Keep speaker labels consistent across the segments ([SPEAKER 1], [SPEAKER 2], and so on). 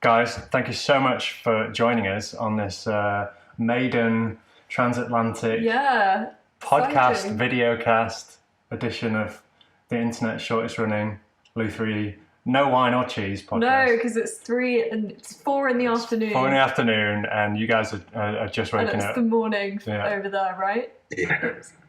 [SPEAKER 1] Guys, thank you so much for joining us on this maiden transatlantic podcast,
[SPEAKER 2] exciting.
[SPEAKER 1] videocast edition of the internet's shortest running Luthery No Wine or Cheese podcast.
[SPEAKER 2] No, because it's 4 in the afternoon.
[SPEAKER 1] 4 in the afternoon, and you guys are just waking
[SPEAKER 2] and it's
[SPEAKER 1] up.
[SPEAKER 2] the morning over there, right?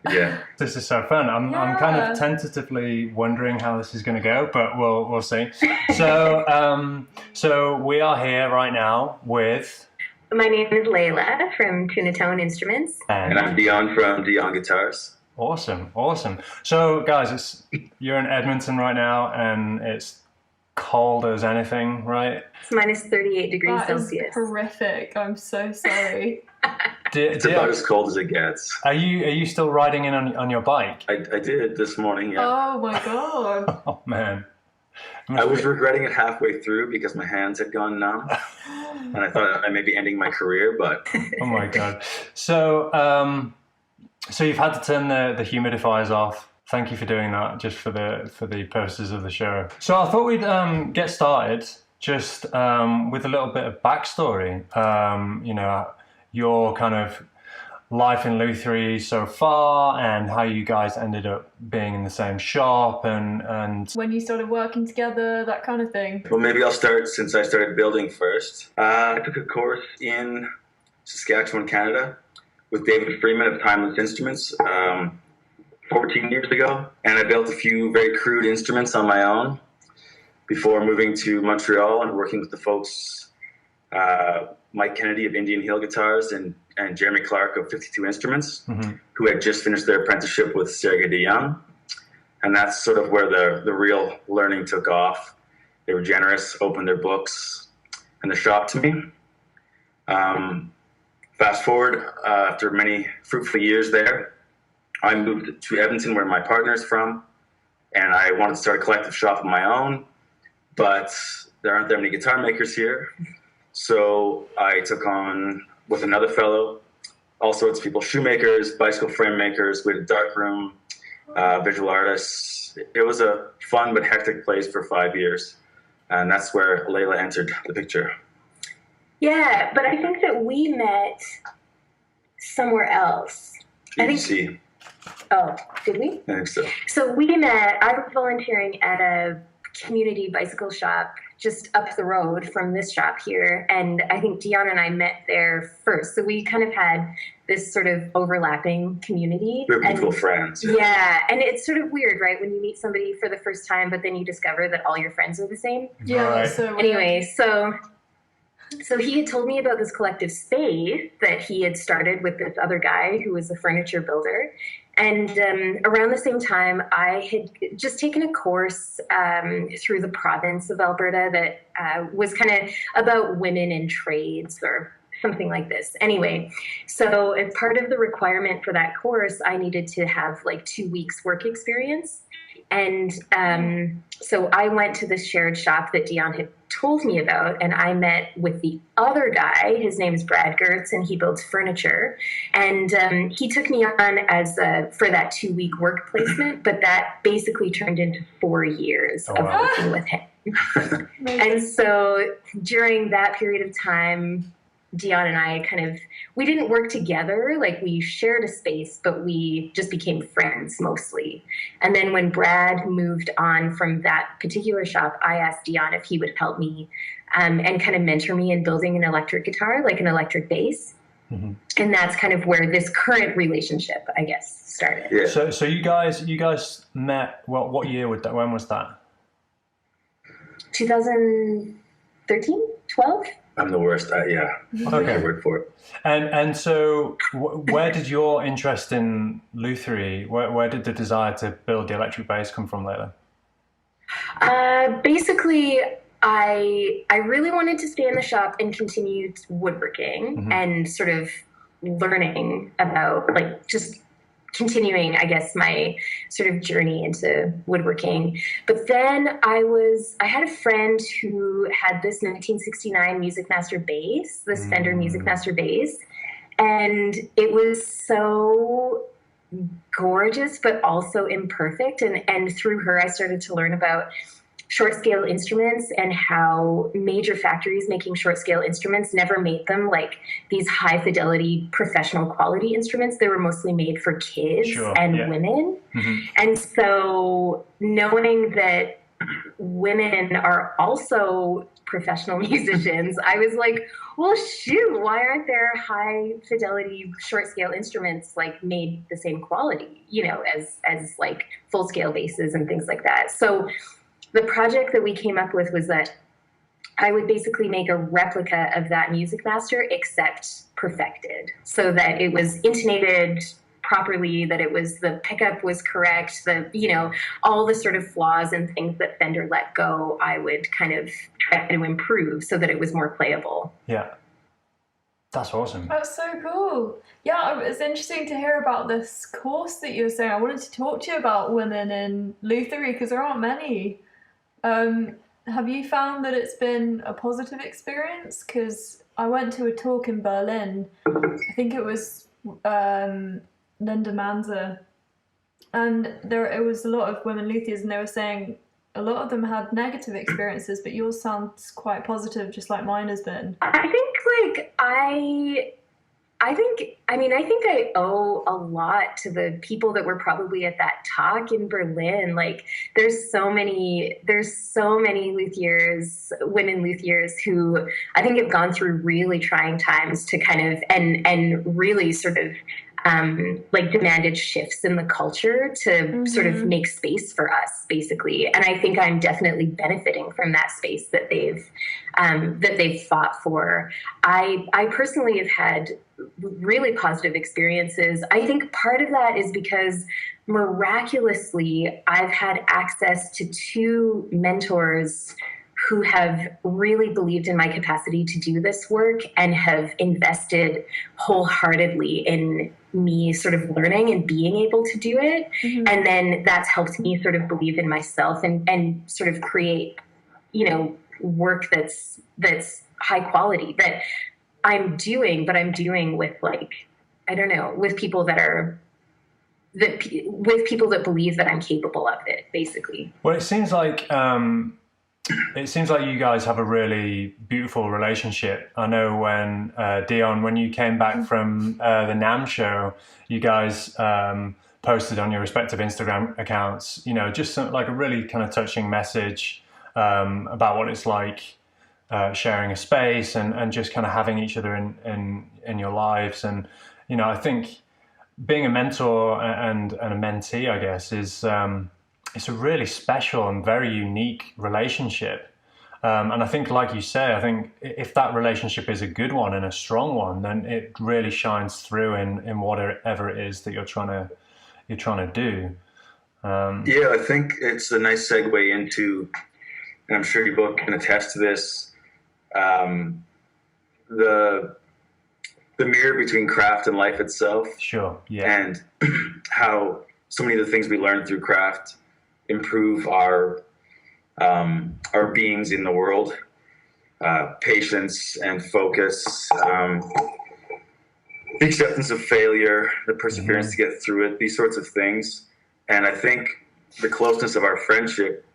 [SPEAKER 3] Yeah.
[SPEAKER 1] This is so fun. I'm kind of tentatively wondering how this is going to go, but we'll see. So we are here right now with.
[SPEAKER 4] My name is Layla from Tunatone Instruments.
[SPEAKER 3] And I'm Dion from Dion Guitars.
[SPEAKER 1] Awesome. So guys, you're in Edmonton right now, and it's cold as anything, right?
[SPEAKER 4] It's minus 38 degrees Celsius.
[SPEAKER 2] Is horrific. I'm so sorry.
[SPEAKER 3] It's about as cold as it gets.
[SPEAKER 1] Are you still riding in on your bike?
[SPEAKER 3] I did this morning, yeah.
[SPEAKER 2] Oh my god.
[SPEAKER 1] Oh man.
[SPEAKER 3] I was regretting it halfway through because my hands had gone numb. And I thought I may be ending my career, but...
[SPEAKER 1] Oh my god. So you've had to turn the humidifiers off. Thank you for doing that, just for the purposes of the show. So I thought we'd get started just with a little bit of backstory. Your kind of life in Luthery so far, and how you guys ended up being in the same shop, and
[SPEAKER 2] when you started working together, that kind of thing.
[SPEAKER 3] Well, maybe I'll start since I started building first. I took a course in Saskatchewan, Canada, with David Freeman of Timeless Instruments 14 years ago, and I built a few very crude instruments on my own before moving to Montreal and working with the folks Mike Kennedy of Indian Hill Guitars and Jeremy Clark of 52 Instruments, who had just finished their apprenticeship with Sergey Dion. And that's sort of where the real learning took off. They were generous, opened their books and the shop to me. Fast forward, after many fruitful years there, I moved to Edmonton, where my partner's from, and I wanted to start a collective shop of my own, but there aren't that many guitar makers here. So I took on, with another fellow, all sorts of people: shoemakers, bicycle frame makers. We had a dark room, visual artists. It was a fun but hectic place for 5 years. And that's where Layla entered the picture.
[SPEAKER 4] Yeah, but I think that we met somewhere else.
[SPEAKER 3] EDC.
[SPEAKER 4] Oh, did we?
[SPEAKER 3] I think so.
[SPEAKER 4] So we met, I was volunteering at a community bicycle shop just up the road from this shop here, and I think Dion and I met there first. So we kind of had this sort of overlapping community.
[SPEAKER 3] We're mutual friends.
[SPEAKER 4] Yeah, and it's sort of weird, right, when you meet somebody for the first time, but then you discover that all your friends are the same.
[SPEAKER 2] Yeah,
[SPEAKER 1] Right.
[SPEAKER 2] so
[SPEAKER 4] Anyway, so he had told me about this collective space that he had started with this other guy who was a furniture builder. And around the same time, I had just taken a course through the province of Alberta that was kind of about women in trades or something like this. Anyway, so as part of the requirement for that course, I needed to have like 2 weeks work experience. And so I went to this shared shop that Dion had told me about, and I met with the other guy. His name is Brad Gertz, and he builds furniture. And he took me on for that 2 week work placement, but that basically turned into 4 years of working with him. And so during that period of time, Dion and I we didn't work together, like we shared a space, but we just became friends mostly. And then when Brad moved on from that particular shop, I asked Dion if he would help me and kind of mentor me in building an electric guitar, like an electric bass. Mm-hmm. And that's kind of where this current relationship, I guess, started.
[SPEAKER 3] Yeah.
[SPEAKER 1] So you guys met, what year would that, when was that?
[SPEAKER 4] 2013, 12?
[SPEAKER 3] I'm the worst. Yeah. Okay. Word for it.
[SPEAKER 1] And so, where did your interest in Luthery, where did the desire to build the electric bass come from, Layla?
[SPEAKER 4] Basically, I really wanted to stay in the shop and continue woodworking and sort of learning about, like, just continuing, I guess, my sort of journey into woodworking. But then I had a friend who had this 1969 Music Master bass, this Fender Music Master bass, and it was so gorgeous, but also imperfect. And through her, I started to learn about short scale instruments and how major factories making short scale instruments never made them like these high fidelity professional quality instruments. They were mostly made for kids and women. And so knowing that women are also professional musicians, I was like, well, shoot, why aren't there high fidelity short scale instruments like made the same quality, you know, as like full scale basses and things like that. So the project that we came up with was that I would basically make a replica of that Music Master except perfected, so that it was intonated properly, that it was, the pickup was correct, the, you know, all the sort of flaws and things that Fender let go, I would kind of try to improve so that it was more playable.
[SPEAKER 1] Yeah. That's awesome.
[SPEAKER 2] That's so cool. Yeah, it's interesting to hear about this course that you were saying. I wanted to talk to you about women in lutherie because there aren't many. Have you found that it's been a positive experience? Because I went to a talk in Berlin. I think it was Linda Manzer, and it was a lot of women luthiers, and they were saying a lot of them had negative experiences, but yours sounds quite positive, just like mine has been.
[SPEAKER 4] I think I owe a lot to the people that were probably at that talk in Berlin. Like, there's so many luthiers, women luthiers, who I think have gone through really trying times to kind of, and really sort of, like demanded shifts in the culture to sort of make space for us, basically. And I think I'm definitely benefiting from that space that they've fought for. I personally have had really positive experiences. I think part of that is because miraculously I've had access to two mentors who have really believed in my capacity to do this work and have invested wholeheartedly in me sort of learning and being able to do it. And then that's helped me sort of believe in myself and sort of create, you know, work that's high quality that I'm doing, but I'm doing with, like, I don't know, with people that believe that I'm capable of it, basically.
[SPEAKER 1] Well, it seems like you guys have a really beautiful relationship. I know when Dion, when you came back from the NAMM show, you guys posted on your respective Instagram accounts, you know, just like a really kind of touching message about what it's like sharing a space and just kind of having each other in your lives. And, you know, I think being a mentor and a mentee, I guess, is it's a really special and very unique relationship. And I think, like you say, I think if that relationship is a good one and a strong one, then it really shines through in whatever it is that you're trying to do.
[SPEAKER 3] Yeah, I think it's a nice segue into, and I'm sure you both can attest to this, the mirror between craft and life itself.
[SPEAKER 1] Sure. Yeah.
[SPEAKER 3] And how so many of the things we learn through craft improve our beings in the world, patience and focus, the acceptance of failure, the perseverance to get through it, these sorts of things. And I think the closeness of our friendship,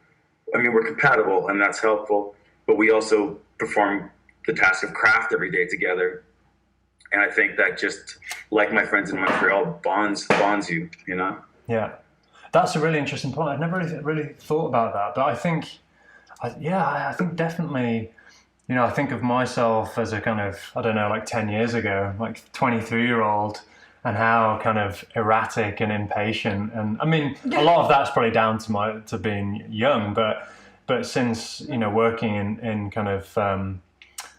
[SPEAKER 3] I mean, we're compatible and that's helpful, but we also perform the task of craft every day together. And I think that just, like my friends in Montreal, bonds you, you know?
[SPEAKER 1] Yeah. That's a really interesting point. I've never really thought about that, but I think definitely, you know, I think of myself as a kind of, I don't know, like 10 years ago, like 23-year-old, and how kind of erratic and impatient. And I mean, a lot of that's probably down to being young, but since, you know, working in kind of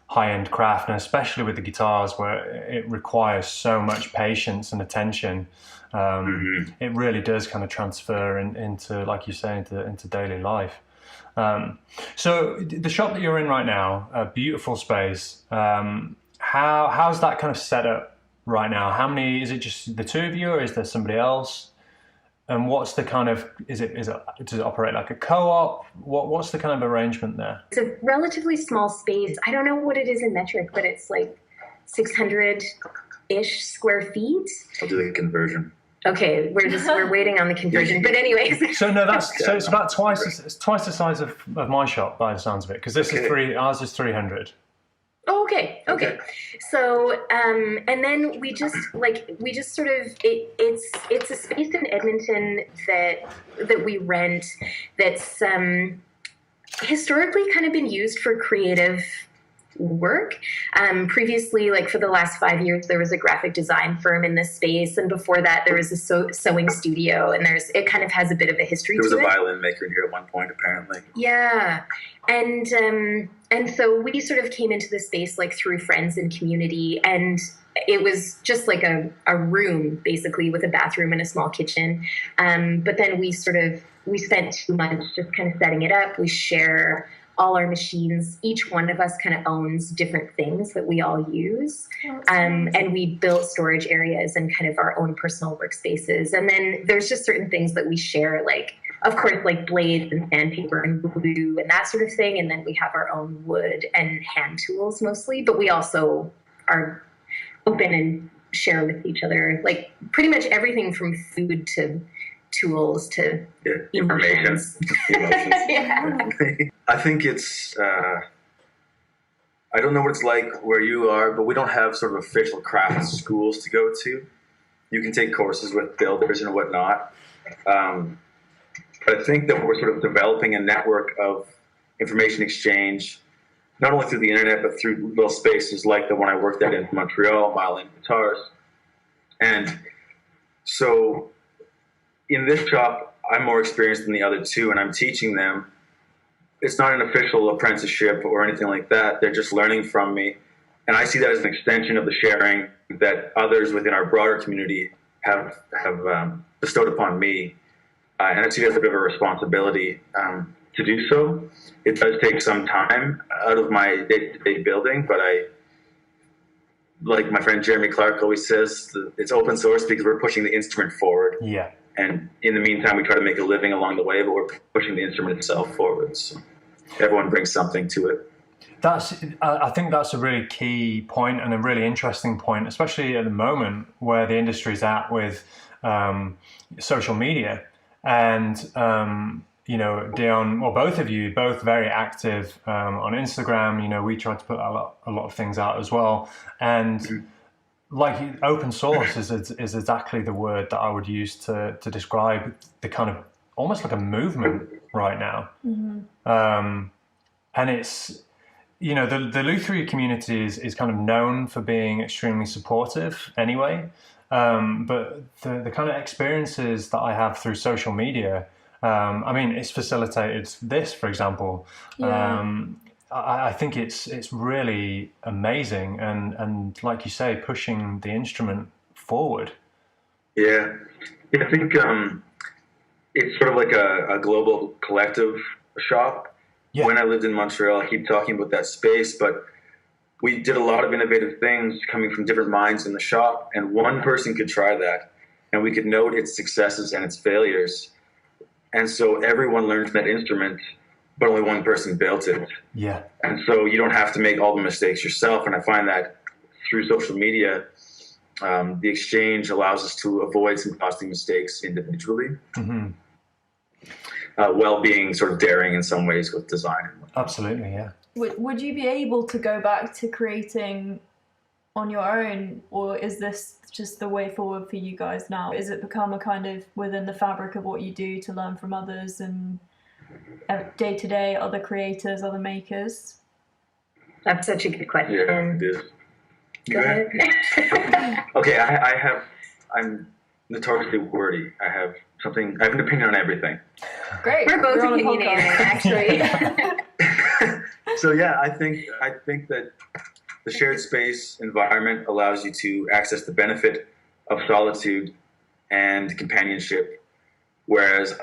[SPEAKER 1] high-end craft, and especially with the guitars where it requires so much patience and attention, it really does kind of transfer into, like you say, into daily life. So the shop that you're in right now, a beautiful space. How's that kind of set up right now? How many, is it just the two of you, or is there somebody else? And what's the kind of, does it operate like a co-op? What's the kind of arrangement there?
[SPEAKER 4] It's a relatively small space. I don't know what it is in metric, but it's like 600-ish square feet.
[SPEAKER 3] I'll do the conversion.
[SPEAKER 4] Okay, we're waiting on the conversion. But anyways.
[SPEAKER 1] So no, so it's about twice the size of my shop by the sounds of it, because this is ours is 300.
[SPEAKER 4] Oh, okay. So, and then we just sort of it's a space in Edmonton that we rent that's historically kind of been used for creative work. Previously, like for the last 5 years, there was a graphic design firm in this space, and before that, there was a sewing studio, and it kind of has a bit of a history.
[SPEAKER 3] There was a violin maker here at one point, apparently.
[SPEAKER 4] Yeah, and so we sort of came into the space like through friends and community, and it was just like a room basically with a bathroom and a small kitchen. But then we spent 2 months just kind of setting it up. We share all our machines. Each one of us kind of owns different things that we all use. And we built storage areas and kind of our own personal workspaces. And then there's just certain things that we share, like, of course, like blades and sandpaper and glue and that sort of thing. And then we have our own wood and hand tools mostly, but we also are open and share with each other, like pretty much everything from food to tools to
[SPEAKER 3] information.
[SPEAKER 4] Yeah.
[SPEAKER 3] I think it's, I don't know what it's like where you are, but we don't have sort of official craft schools to go to. You can take courses with builders and whatnot. But I think that we're sort of developing a network of information exchange, not only through the internet, but through little spaces like the one I worked at in Montreal, Mile End Guitars. And so in this shop, I'm more experienced than the other two, and I'm teaching them. It's not an official apprenticeship or anything like that. They're just learning from me. And I see that as an extension of the sharing that others within our broader community have bestowed upon me. And I see it as a bit of a responsibility to do so. It does take some time out of my day-to-day building, but like my friend Jeremy Clark always says, it's open source because we're pushing the instrument forward.
[SPEAKER 1] Yeah.
[SPEAKER 3] And in the meantime, we try to make a living along the way, but we're pushing the instrument itself forward. So everyone brings something to it.
[SPEAKER 1] I think that's a really key point and a really interesting point, especially at the moment where the industry's at with social media. And, Dion, well, both of you, both very active on Instagram. We try to put a lot of things out as well. And like open source is exactly the word that I would use to describe the kind of almost like a movement right now. Mm-hmm. And it's, the Lutherie community is kind of known for being extremely supportive anyway. But the kind of experiences that I have through social media, it's facilitated this, for example. Yeah. I think it's really amazing and like you say, pushing the instrument forward.
[SPEAKER 3] Yeah, I think it's sort of like a global collective shop. Yeah. When I lived in Montreal, I keep talking about that space, but we did a lot of innovative things coming from different minds in the shop, and one person could try that, and we could note its successes and its failures. And so everyone learned from that instrument, but only one person built it.
[SPEAKER 1] Yeah.
[SPEAKER 3] And so you don't have to make all the mistakes yourself. And I find that through social media, the exchange allows us to avoid some costly mistakes individually, while being sort of daring in some ways with design.
[SPEAKER 1] Absolutely, yeah.
[SPEAKER 2] Would you be able to go back to creating on your own, or is this just the way forward for you guys now? Is it become a kind of within the fabric of what you do to learn from others and day to day, other creators, other makers?
[SPEAKER 4] That's such a good question.
[SPEAKER 3] Yeah, it is.
[SPEAKER 4] Go ahead.
[SPEAKER 3] Okay, I'm notoriously wordy. I have an opinion on everything.
[SPEAKER 2] Great.
[SPEAKER 4] We're both opinionated, actually.
[SPEAKER 3] So yeah, I think that the shared space environment allows you to access the benefit of solitude and companionship, whereas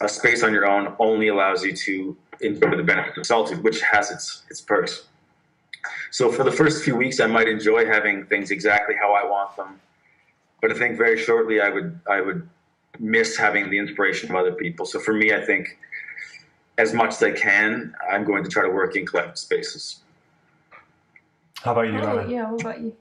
[SPEAKER 3] a space on your own only allows you to enjoy the benefits of solitude, which has its perks. So for the first few weeks, I might enjoy having things exactly how I want them, but I think very shortly I would miss having the inspiration of other people. So for me, I think as much as I can, I'm going to try to work in collective spaces.
[SPEAKER 1] How about you, Lana?
[SPEAKER 2] Yeah, what about you?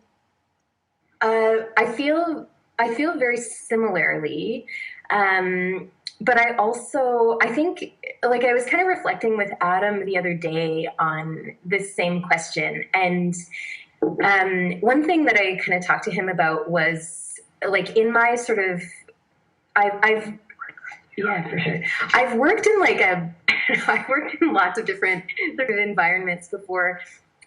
[SPEAKER 4] I feel I feel very similarly. But I think, like, I was kind of reflecting with Adam the other day on this same question. And one thing that I kind of talked to him about was, like, in my sort of, I've yeah, for sure. I've worked in I've worked in lots of different sort of environments before.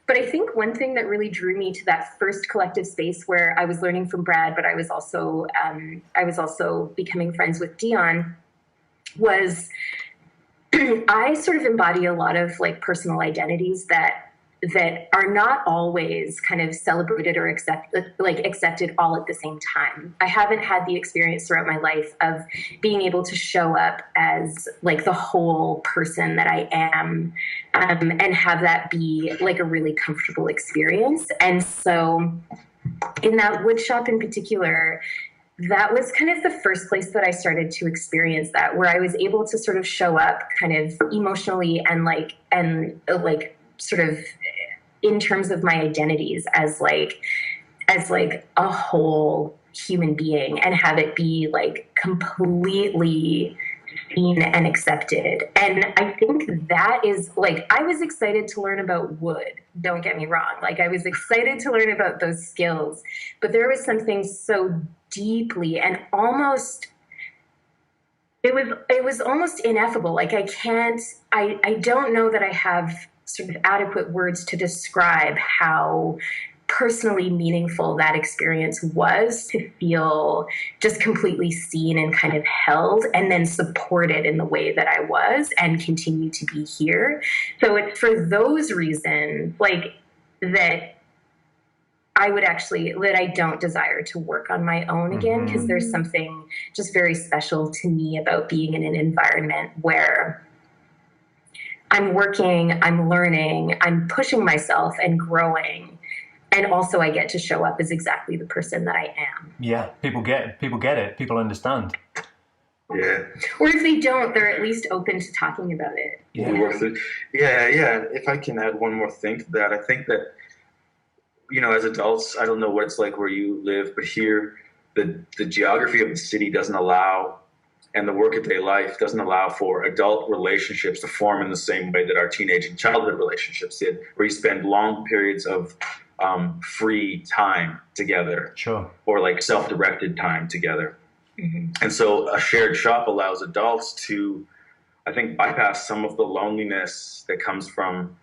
[SPEAKER 4] But I think one thing that really drew me to that first collective space where I was learning from Brad, but I was also becoming friends with Dion, was I sort of embody a lot of like personal identities that are not always kind of celebrated or accepted all at the same time. I haven't had the experience throughout my life of being able to show up as like the whole person that I am, and have that be like a really comfortable experience. And so in that wood shop in particular, that was kind of the first place that I started to experience that, where I was able to sort of show up kind of emotionally and sort of in terms of my identities as like a whole human being, and have it be like completely seen and accepted. And I think that is like, I was excited to learn about wood, don't get me wrong. Like, I was excited to learn about those skills, but there was something so deeply and almost, it was almost ineffable. Like, I don't know that I have sort of adequate words to describe how personally meaningful that experience was, to feel just completely seen and kind of held, and then supported in the way that I was and continue to be here. So it's for those reasons, like, that I don't desire to work on my own again, because there's something just very special to me about being in an environment where I'm working, I'm learning, I'm pushing myself and growing. And also I get to show up as exactly the person that I am.
[SPEAKER 1] Yeah, people get it. People understand.
[SPEAKER 3] Yeah.
[SPEAKER 4] Or if they don't, they're at least open to talking about it.
[SPEAKER 3] Yeah. Yeah. If I can add one more thing to that, I think that, you know, as adults, I don't know what it's like where you live, but here, the geography of the city doesn't allow, and the workaday life doesn't allow for adult relationships to form in the same way that our teenage and childhood relationships did, where you spend long periods of free time together,
[SPEAKER 1] sure,
[SPEAKER 3] or like self-directed time together.
[SPEAKER 4] Mm-hmm.
[SPEAKER 3] And so a shared shop allows adults to, I think, bypass some of the loneliness that comes from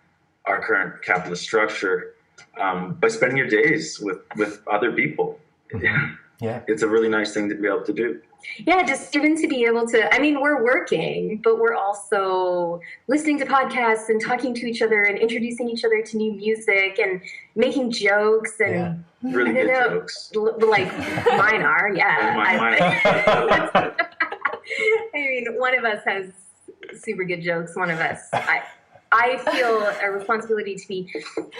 [SPEAKER 3] our current capitalist structure, by spending your days with other people.
[SPEAKER 1] Mm-hmm. Yeah,
[SPEAKER 3] it's a really nice thing to be able to do.
[SPEAKER 4] Yeah, just even to be able to, I mean, we're working, but we're also listening to podcasts and talking to each other and introducing each other to new music and making jokes and
[SPEAKER 3] really good jokes.
[SPEAKER 4] Like mine are, yeah.
[SPEAKER 3] Mine
[SPEAKER 4] I mean, one of us has super good jokes. One of us, I feel a responsibility to be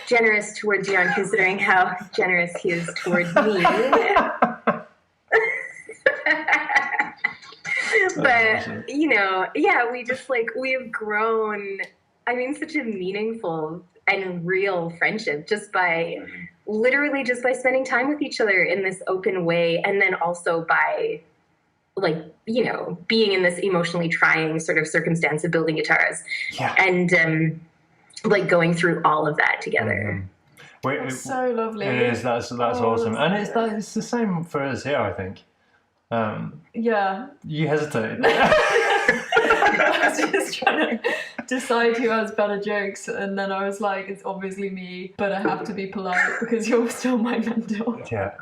[SPEAKER 4] generous toward Dion, considering how generous he is towards me. But, you know, yeah, we have grown, I mean, such a meaningful and real friendship just by spending time with each other in this open way. And then also by, like, you know, being in this emotionally trying sort of circumstance of building guitars.
[SPEAKER 1] Yeah.
[SPEAKER 4] And, like, going through all of that together.
[SPEAKER 2] That's so lovely.
[SPEAKER 1] It is. That's awesome. And it's the same for us here, I think.
[SPEAKER 2] Yeah.
[SPEAKER 1] You hesitated.
[SPEAKER 2] I was just trying to decide who has better jokes, and then I was like, it's obviously me, but I have to be polite because you're still my mentor.
[SPEAKER 1] Yeah.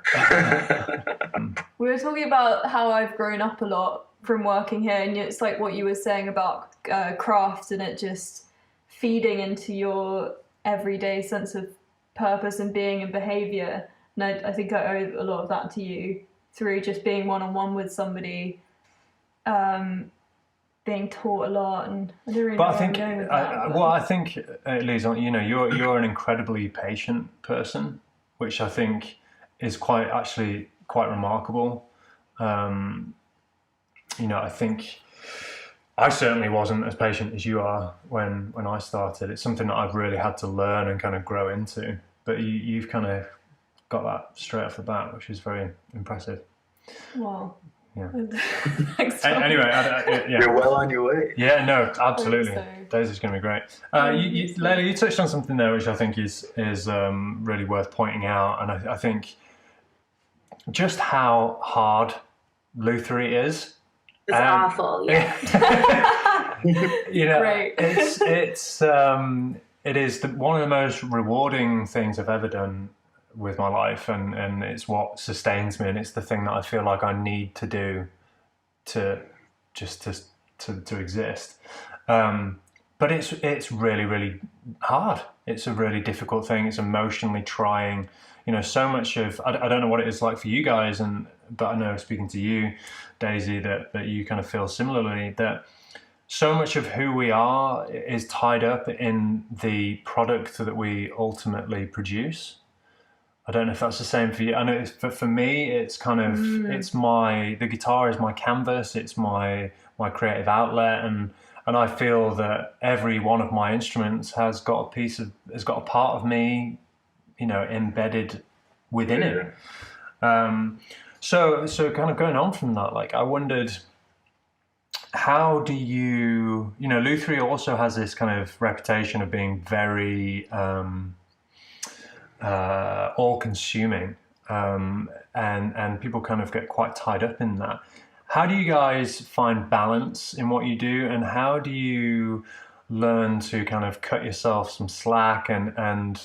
[SPEAKER 2] We were talking about how I've grown up a lot from working here, and it's like what you were saying about craft and it just feeding into your everyday sense of purpose and being and behaviour. And I think I owe a lot of that to you, through just being one-on-one with somebody, being taught a lot, and I don't really know where I'm going with that.
[SPEAKER 1] I think, Liz, you know, you're an incredibly patient person, which I think is quite remarkable. You know, I think I certainly wasn't as patient as you are when I started. It's something that I've really had to learn and kind of grow into. But you've kind of got that straight off the bat, which is very impressive.
[SPEAKER 2] Wow.
[SPEAKER 1] Yeah.
[SPEAKER 2] Thanks, Tom.
[SPEAKER 1] Anyway, yeah.
[SPEAKER 3] You're well on your way.
[SPEAKER 1] Yeah, no, absolutely.
[SPEAKER 2] So.
[SPEAKER 1] Daisy's going to be great. Leila, you touched on something there which I think is really worth pointing out, and I think just how hard Luthery is.
[SPEAKER 4] It's awful. Yeah.
[SPEAKER 2] Great.
[SPEAKER 1] It is one of the most rewarding things I've ever done with my life, and it's what sustains me, and it's the thing that I feel like I need to do to exist. But it's really, really hard. It's a really difficult thing. It's emotionally trying. So much of I don't know what it is like for you guys, but I know, speaking to you, Daisy, that you kind of feel similarly, that so much of who we are is tied up in the product that we ultimately produce. I don't know if that's the same for you. I know for me, it's kind of the guitar is my canvas. It's my creative outlet, and I feel that every one of my instruments has got a part of me, embedded within it. So kind of going on from that, like I wondered, how do you, Luthery also has this kind of reputation of being very all-consuming, and people kind of get quite tied up in that. How do you guys find balance in what you do, and how do you learn to kind of cut yourself some slack and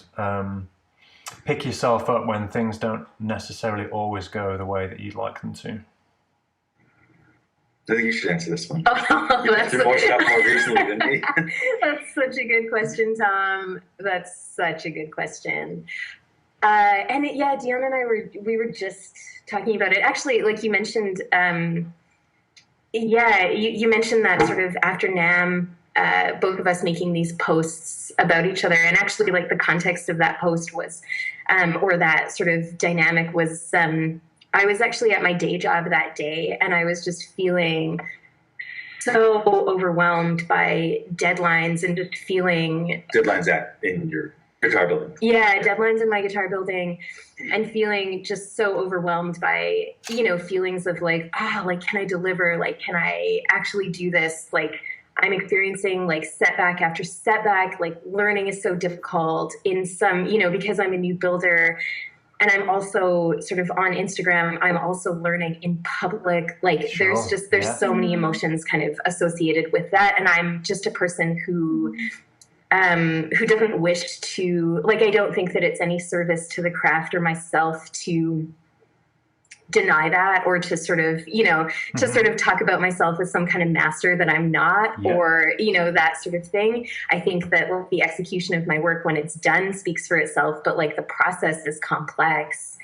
[SPEAKER 1] pick yourself up when things don't necessarily always go the way that you'd like them to?
[SPEAKER 3] I think you should answer this one.
[SPEAKER 4] Oh,
[SPEAKER 3] You've been through more stuff more recently than me.
[SPEAKER 4] That's such a good question, Tom. That's such a good question. Dion and I were just talking about it. Actually, like you mentioned, you mentioned that sort of after NAMM, both of us making these posts about each other, and actually, like the context of that post was, or that sort of dynamic was, I was actually at my day job that day, and I was just feeling so overwhelmed by deadlines and just feeling...
[SPEAKER 3] Deadlines in your guitar building.
[SPEAKER 4] Yeah, deadlines in my guitar building, and feeling just so overwhelmed by, feelings of like, can I deliver? Like, can I actually do this? Like, I'm experiencing like setback after setback, like learning is so difficult in some, because I'm a new builder. And I'm also sort of on Instagram, I'm also learning in public. Like there's so many emotions kind of associated with that. And I'm just a person who doesn't wish to, like, I don't think that it's any service to the craft or myself to deny that, or to sort of, to sort of talk about myself as some kind of master that I'm not, or, that sort of thing. I think that the execution of my work when it's done speaks for itself, but like the process is complex.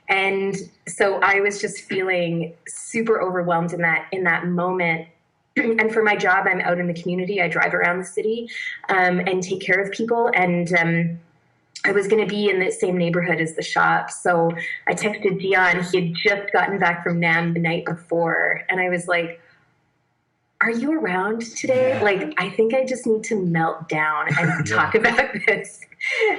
[SPEAKER 4] And so I was just feeling super overwhelmed in that moment. And for my job, I'm out in the community. I drive around the city, and take care of people. And, I was going to be in the same neighborhood as the shop. So I texted Dion. He had just gotten back from NAMM the night before. And I was like, are you around today? Like, I think I just need to melt down and talk about this.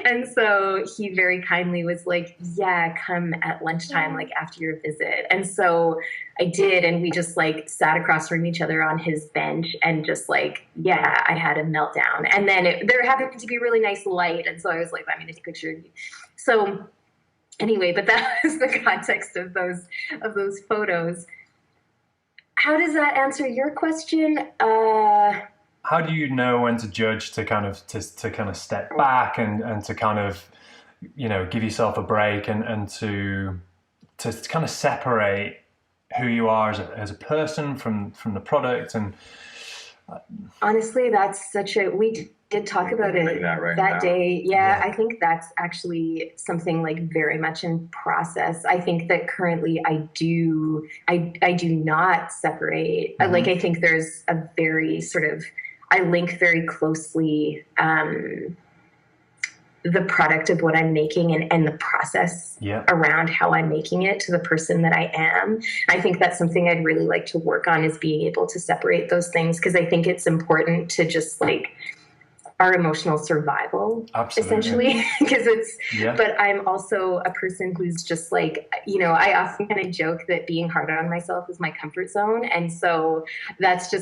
[SPEAKER 4] And so he very kindly was like, yeah, come at lunchtime, like after your visit. And so I did. And we just like sat across from each other on his bench and just like, I had a meltdown. And then there happened to be really nice light. And so I was like, I'm going to take a picture of you. So anyway, but that was the context of those photos. How does that answer your question?
[SPEAKER 1] How do you know when to judge to kind of step back and to kind of, give yourself a break and to kind of separate who you are as a person from the product? And
[SPEAKER 4] honestly, that's we did talk about it that day. Yeah, I think that's actually something like very much in process. I think that currently I do not separate. Mm-hmm. Like I think there's a very sort of, I link very closely the product of what I'm making and the process around how I'm making it to the person that I am. I think that's something I'd really like to work on, is being able to separate those things, because I think it's important to just like our emotional survival,
[SPEAKER 1] Absolutely.
[SPEAKER 4] essentially, because
[SPEAKER 1] Yeah.
[SPEAKER 4] but I'm also a person who's just like, I often kind of joke that being hard on myself is my comfort zone. And so that's the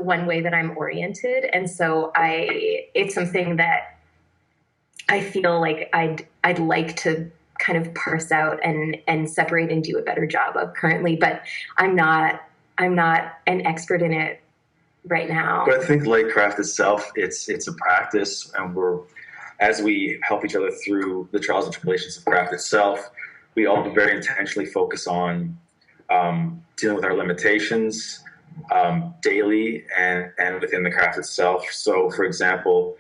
[SPEAKER 4] one way that I'm oriented. And so it's something that I feel like I'd like to kind of parse out and separate and do a better job of currently, but I'm not an expert in it right now.
[SPEAKER 3] But I think Lightcraft itself, it's a practice, and as we help each other through the trials and tribulations of craft itself, we all very intentionally focus on dealing with our limitations daily and within the craft itself. So, for example,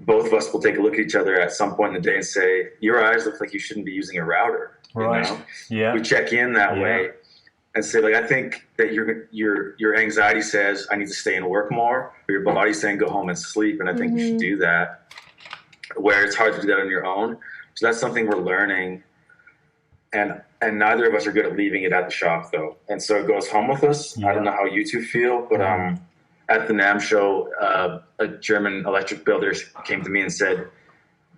[SPEAKER 3] both of us will take a look at each other at some point in the day and say, "Your eyes look like you shouldn't be using a router."
[SPEAKER 1] Right. Yeah.
[SPEAKER 3] We check in that way and say, like, I think that your anxiety says I need to stay and work more, or your body's saying go home and sleep, and I think you should do that. Where it's hard to do that on your own. So that's something we're learning, and neither of us are good at leaving it at the shop, though. And so it goes home with us. I don't know how you two feel, but at the NAMM show, a German electric builder came to me and said,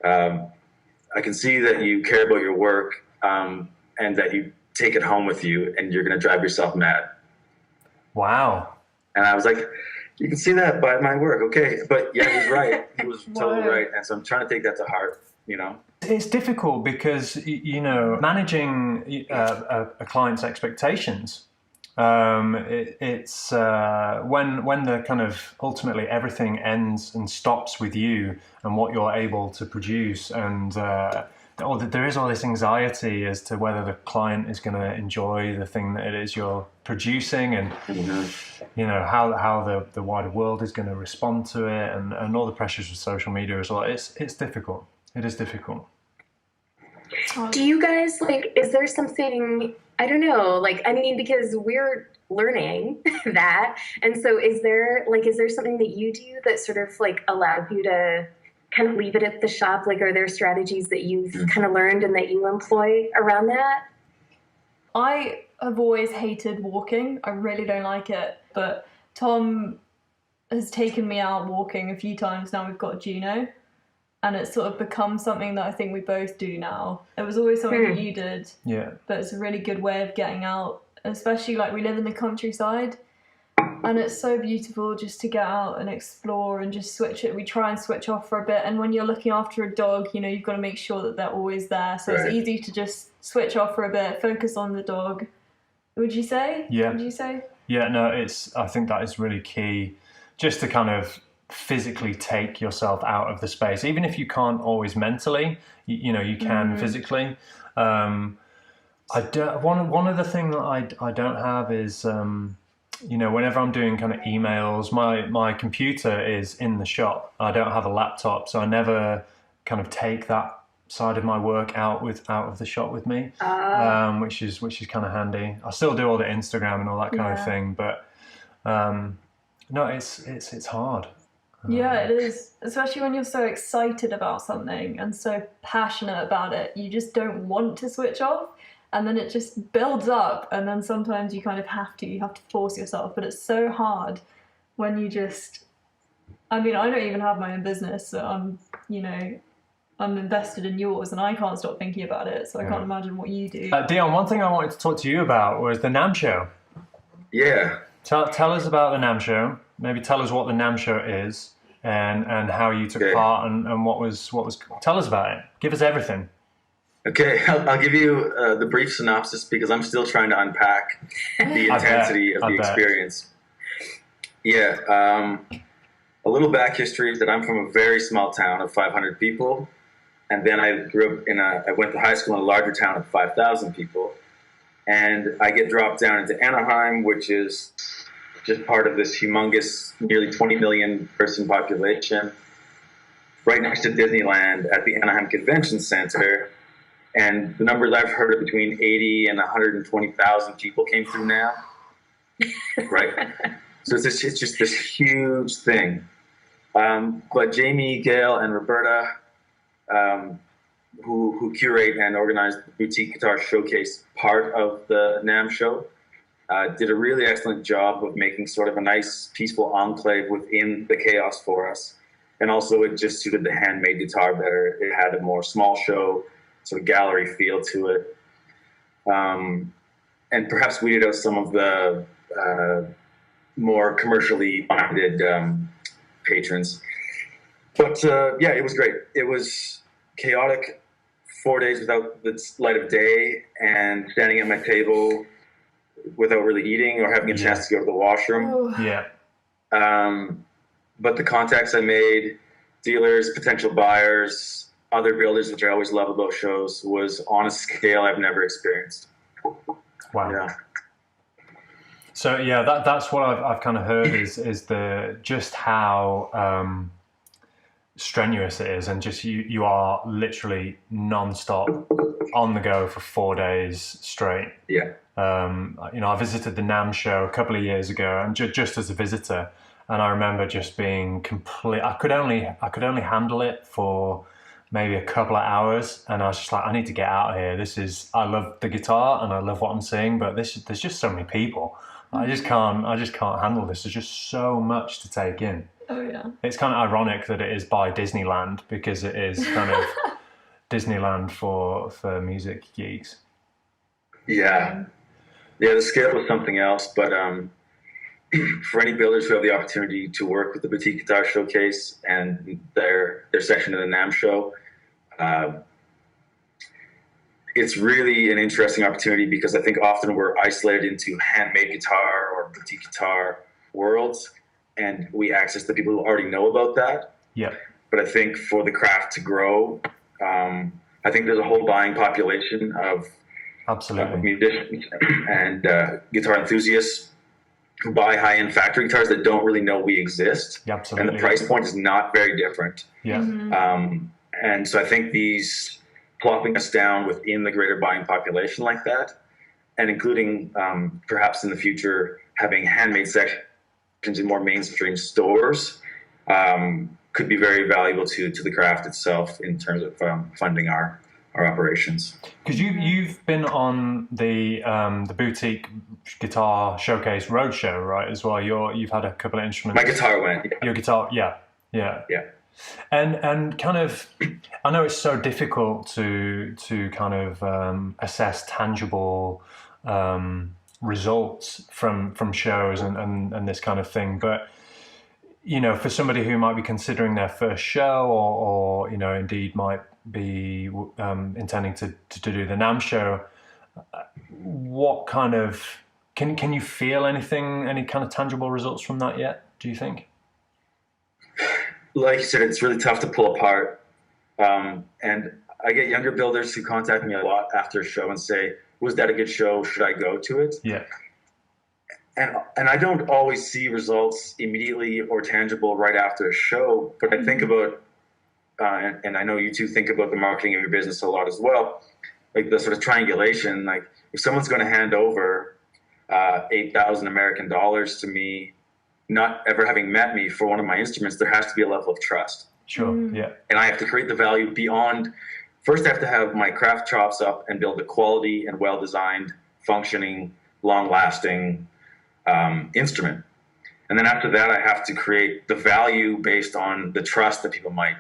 [SPEAKER 3] I can see that you care about your work and that you take it home with you, and you're going to drive yourself mad.
[SPEAKER 1] Wow.
[SPEAKER 3] And I was like, you can see that by my work. Okay. But yeah, he's right. He was totally right. And so I'm trying to take that to heart,
[SPEAKER 1] It's difficult because, managing a client's expectations, it's when the kind of ultimately everything ends and stops with you and what you're able to produce, and there is all this anxiety as to whether the client is going to enjoy the thing that it is you're producing, and how the wider world is going to respond to it, and all the pressures of social media as well. It's difficult. It is difficult.
[SPEAKER 4] Do you guys is there something, I don't know, because we're learning that. And so is there something that you do that sort of allows you to kind of leave it at the shop? Are there strategies that you've kind of learned and that you employ around that?
[SPEAKER 2] I have always hated walking. I really don't like it. But Tom has taken me out walking a few times now. We've got Juno. And it's sort of become something that I think we both do now. It was always something that you did.
[SPEAKER 1] Yeah.
[SPEAKER 2] But it's a really good way of getting out, especially we live in the countryside. And it's so beautiful just to get out and explore and just switch it. We try and switch off for a bit. And when you're looking after a dog, you've got to make sure that they're always there. So It's easy to just switch off for a bit, focus on the dog. Would you say?
[SPEAKER 1] Yeah.
[SPEAKER 2] Would you say?
[SPEAKER 1] Yeah, no, I think that is really key, just to kind of physically take yourself out of the space, even if you can't always mentally, you can physically. One other thing that I don't have is, whenever I'm doing kind of emails, my computer is in the shop. I don't have a laptop, so I never kind of take that side of my work out of the shop with me, which is kind of handy. I still do all the Instagram and all that kind of thing, but no, it's hard.
[SPEAKER 2] Yeah, it is. Especially when you're so excited about something and so passionate about it, you just don't want to switch off, and then it just builds up, and then sometimes you kind of have to force yourself, but it's so hard when you just, I don't even have my own business, so I'm invested in yours and I can't stop thinking about it, so I can't imagine what you do.
[SPEAKER 1] Dion, one thing I wanted to talk to you about was the NAMM show.
[SPEAKER 3] Yeah.
[SPEAKER 1] Tell us about the NAMM show. Maybe tell us what the NAMM show is and how you took part and what was. Tell us about it. Give us everything.
[SPEAKER 3] Okay, I'll give you the brief synopsis because I'm still trying to unpack the intensity of the experience. Yeah, a little back history is that I'm from a very small town of 500 people, and then I grew up I went to high school in a larger town of 5,000 people, and I get dropped down into Anaheim, which is just part of this humongous, nearly 20 million person population, right next to Disneyland at the Anaheim Convention Center. And the numbers I've heard are between 80 and 120,000 people came through now. Right? So it's just this huge thing. But Jamie, Gail, and Roberta, who curate and organize the Boutique Guitar Showcase part of the NAMM show, did a really excellent job of making sort of a nice, peaceful enclave within the chaos for us. And also, it just suited the handmade guitar better. It had a more small show, sort of gallery feel to it. And perhaps weeded out some of the more commercially minded patrons. But yeah, it was great. It was chaotic, 4 days without the light of day, and standing at my table without really eating or having a chance to go to the washroom.
[SPEAKER 1] Yeah.
[SPEAKER 3] But the contacts I made, dealers, potential buyers, other builders, which I always love about shows, was on a scale I've never experienced.
[SPEAKER 1] Wow.
[SPEAKER 3] Yeah.
[SPEAKER 1] So yeah, that's what I've kind of heard is the just how strenuous it is, and just you are literally non-stop on the go for 4 days straight.
[SPEAKER 3] Yeah.
[SPEAKER 1] I visited the NAMM show a couple of years ago, and just as a visitor, and I remember just being complete. I could only handle it for maybe a couple of hours, and I was just like, I need to get out of here. I love the guitar and I love what I'm seeing, but there's just so many people. I just can't handle this. There's just so much to take in.
[SPEAKER 2] Oh yeah.
[SPEAKER 1] It's kind of ironic that it is by Disneyland, because it is kind of Disneyland for music geeks.
[SPEAKER 3] Yeah. Yeah, the scale was something else, but for any builders who have the opportunity to work with the Boutique Guitar Showcase and their section of the NAMM show, it's really an interesting opportunity, because I think often we're isolated into handmade guitar or boutique guitar worlds, and we access the people who already know about that.
[SPEAKER 1] Yeah.
[SPEAKER 3] But I think for the craft to grow, I think there's a whole buying population of musicians and guitar enthusiasts who buy high-end factory guitars that don't really know we exist.
[SPEAKER 1] Yeah, absolutely.
[SPEAKER 3] And the price point is not very different.
[SPEAKER 1] Yeah.
[SPEAKER 3] And so I think these plopping us down within the greater buying population like that, and including perhaps in the future having handmade sections in more mainstream stores, could be very valuable to the craft itself in terms of funding our operations.
[SPEAKER 1] Because you've been on the Boutique Guitar Showcase Roadshow, right, as well. You've had a couple of instruments.
[SPEAKER 3] My guitar went. Yeah.
[SPEAKER 1] Your guitar, yeah. And kind of, I know it's so difficult to kind of assess tangible results from shows and this kind of thing, but for somebody who might be considering their first show, or indeed might be intending to do the NAMM show, what kind of can you feel any kind of tangible results from that yet, do you think?
[SPEAKER 3] Like you said, it's really tough to pull apart, and I get younger builders who contact me a lot after a show and say, was that a good show, should I go to it?
[SPEAKER 1] Yeah.
[SPEAKER 3] And I don't always see results immediately or tangible right after a show, but I think about, and I know you two think about the marketing of your business a lot as well, like the sort of triangulation. Like if someone's going to hand over 8,000 American dollars to me, not ever having met me for one of my instruments, there has to be a level of trust.
[SPEAKER 1] Sure, yeah.
[SPEAKER 3] And I have to create the value beyond. First, I have to have my craft chops up and build a quality and well-designed, functioning, long-lasting instrument. And then after that, I have to create the value based on the trust that people might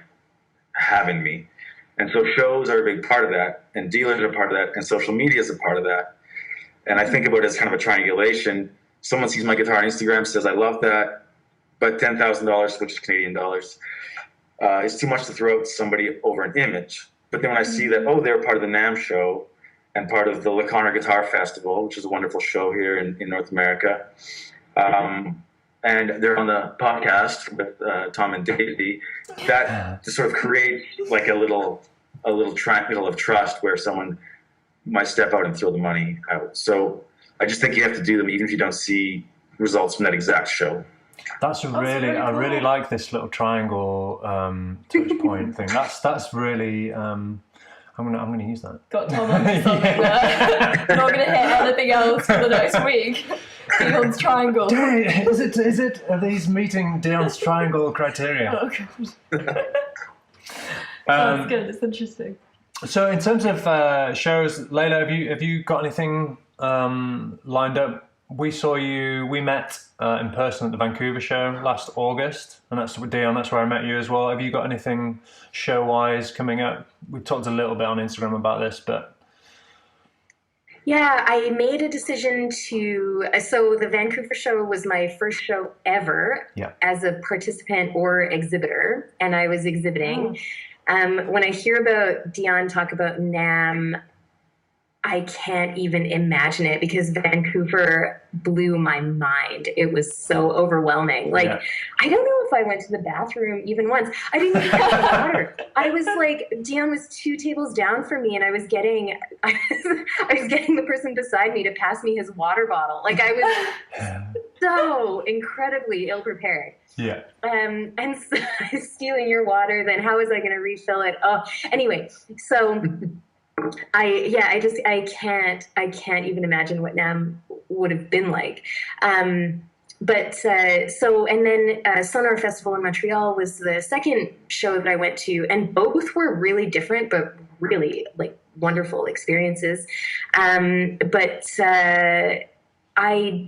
[SPEAKER 3] have in me. And so shows are a big part of that, and dealers are part of that, and social media is a part of that. And I think about it as kind of a triangulation. Someone sees my guitar on Instagram, says, I love that, but $10,000, which is Canadian dollars, is too much to throw out to somebody over an image. But then when I see that, they're part of the NAMM show and part of the Le Connor Guitar Festival, which is a wonderful show here in North America, and they're on the podcast with Tom and Daisy, that just sort of creates like a little triangle of trust where someone might step out and throw the money out. So I just think you have to do them even if you don't see results from that exact show.
[SPEAKER 1] That's really cool. I really like this little triangle touch point thing. That's really I'm gonna use that.
[SPEAKER 2] Got Tom on something there. Not gonna hit anything else for the next week. Dion's triangle.
[SPEAKER 1] Is it? Are these meeting Dion's triangle criteria?
[SPEAKER 2] Oh god. That's good. It's interesting.
[SPEAKER 1] So in terms of shows, Layla, have you got anything lined up we met in person at the Vancouver show last August, and that's Dion, that's where I met you as well. Have you got anything show-wise coming up? We talked a little bit on Instagram about this, but...
[SPEAKER 4] Yeah, I made a decision so the Vancouver show was my first show ever as a participant or exhibitor, and I was exhibiting. When I hear about Dion talk about NAMM, I can't even imagine it, because Vancouver blew my mind. It was so overwhelming. Like, I don't know if I went to the bathroom even once. I didn't even have water. I was like, Dion was 2 tables down from me, and I was getting the person beside me to pass me his water bottle. Like, I was so incredibly ill-prepared.
[SPEAKER 1] Yeah.
[SPEAKER 4] And so stealing your water, then how was I going to refill it? Oh, anyway, so... I can't even imagine what NAMM would have been like. And then Sonar Festival in Montreal was the second show that I went to, and both were really different, but really like wonderful experiences. I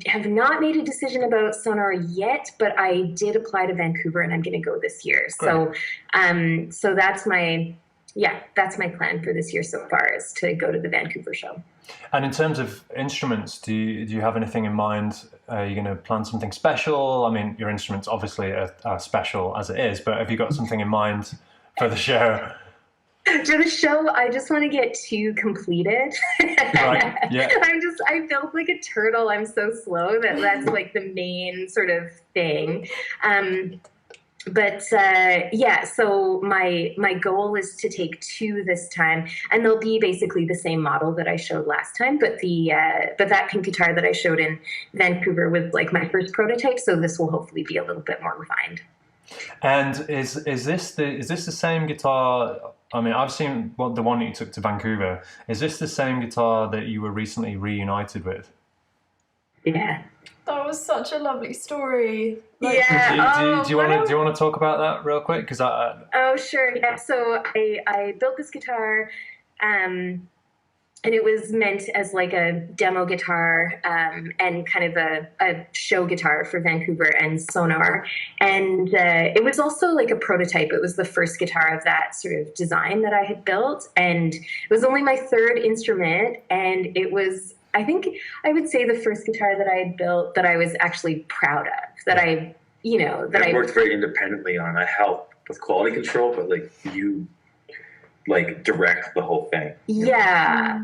[SPEAKER 4] have not made a decision about Sonar yet, but I did apply to Vancouver, and I'm going to go this year. Great. So that's my plan for this year so far, is to go to the Vancouver show.
[SPEAKER 1] And in terms of instruments, do you have anything in mind? Are you going to plan something special? I mean, your instruments obviously are special as it is, but have you got something in mind for the show?
[SPEAKER 4] For the show, I just want to get 2 completed.
[SPEAKER 1] Right. Yeah.
[SPEAKER 4] I built like a turtle. I'm so slow that's like the main sort of thing. So my goal is to take 2 this time, and they'll be basically the same model that I showed last time, but that pink guitar that I showed in Vancouver was like my first prototype, so this will hopefully be a little bit more refined.
[SPEAKER 1] And is this the same guitar? I mean, I've seen the one that you took to Vancouver. Is this the same guitar that you were recently reunited with?
[SPEAKER 4] Yeah.
[SPEAKER 2] That was such a lovely story.
[SPEAKER 1] Do you want to talk about that real quick? Because
[SPEAKER 4] Oh, sure. Yeah. So I built this guitar, and it was meant as like a demo guitar, and kind of a show guitar for Vancouver and Sonar. And it was also like a prototype. It was the first guitar of that sort of design that I had built, and it was only my 3rd instrument, and it was, I think I would say, the first guitar that I had built that I was actually proud of, that I worked
[SPEAKER 3] very independently on. I helped with quality control, but like you like direct the whole thing.
[SPEAKER 4] Yeah.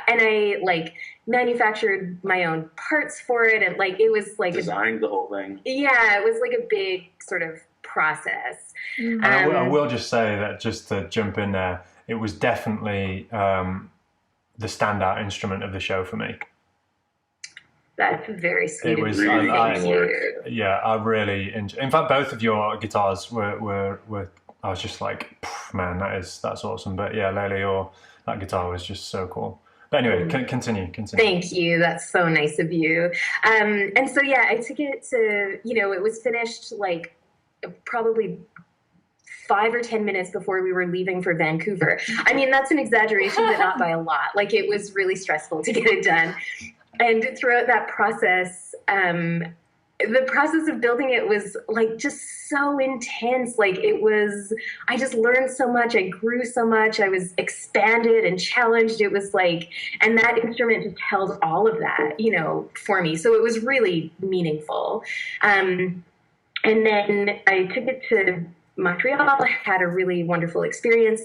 [SPEAKER 4] And I like manufactured my own parts for it, and like it was like
[SPEAKER 3] designed the whole thing.
[SPEAKER 4] Yeah, it was like a big sort of process.
[SPEAKER 1] And I will just say that, just to jump in there, it was definitely the standout instrument of the show for me.
[SPEAKER 4] That's very sweet.
[SPEAKER 1] It was
[SPEAKER 3] really
[SPEAKER 1] I really enjoyed. In fact, both of your guitars were I was just like, man, that's awesome. But yeah, Lele, that guitar was just so cool. But anyway, continue.
[SPEAKER 4] Thank you. That's so nice of you. And so yeah, I took it to, it was finished like probably 5 or 10 minutes before we were leaving for Vancouver. I mean, that's an exaggeration, but not by a lot. Like, it was really stressful to get it done. And throughout that process, the process of building it was like just so intense. Like, I just learned so much. I grew so much. I was expanded and challenged. It was like, and that instrument just held all of that, for me. So it was really meaningful. And then I took it to Montreal, had a really wonderful experience,